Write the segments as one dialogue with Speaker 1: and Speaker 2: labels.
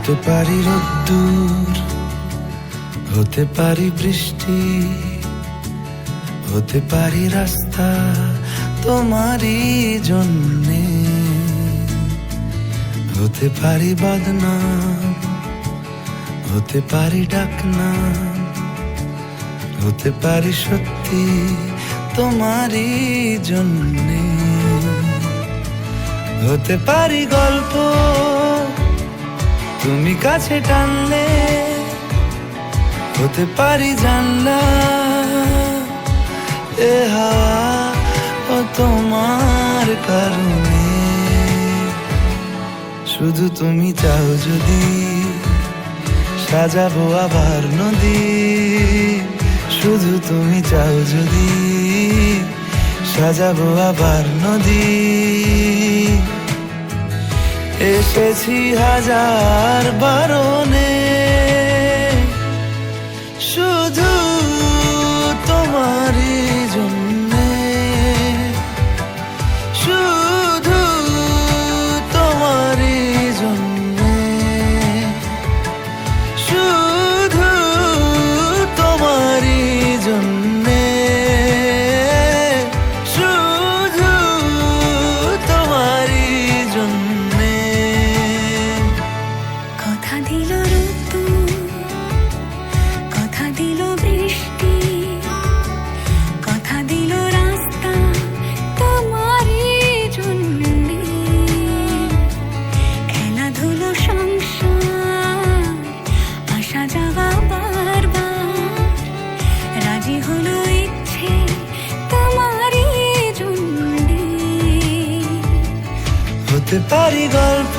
Speaker 1: হতে পারি রোদ্দুর, হতে পারি বৃষ্টি, হতে পারি রাস্তা তোমারই জন্যে, হতে পারি বদনাম, হতে পারি ডাকনাম, হতে পারি সত্যি তোমারই জন্যে, হতে পারি গল্প তুমি কাছে টানলে, হতে পারি জানলা এ হাওয়া ও তোমার কারণে। শুধু তুমি চাও যদি সাজাবো আবার নদী, শুধু তুমি চাও যদি সাজাবো আবার নদী। এসেছি হাজার বারণে শুধু তোমারই জন্যে, শুধু তোমারই জন্যে, শুধু তোমারই জন্যে, শুধু তোমারই জন্যে।
Speaker 2: কথা দিল রোদ্দুর, কথা দিল বৃষ্টি, কথা দিল রাস্তা তোমারই জন্যে, খেলাধুলো সংসার আসা যাওয়া বারবার, রাজি হলো ইচ্ছে তোমারই জন্যে।
Speaker 1: হতে পারি গল্প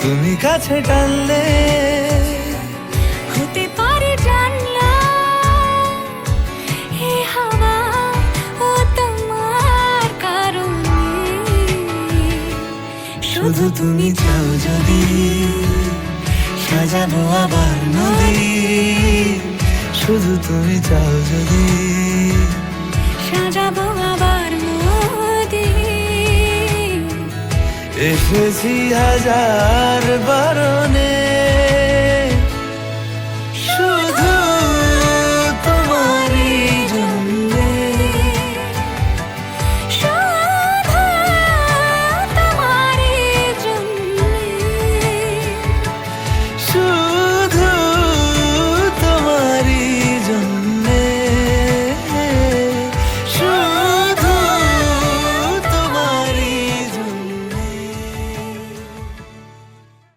Speaker 1: তুমি কাছে টানলে,
Speaker 2: হতে পারে জানলা এ হাওয়া ও তোমার কারণে।
Speaker 1: শুধু তুমি চাও যদি সাজাবো আবার নদী, শুধু তুমি চাও যদি
Speaker 2: সাজাবো আবার নদী।
Speaker 1: এসেছি হাজার বারণে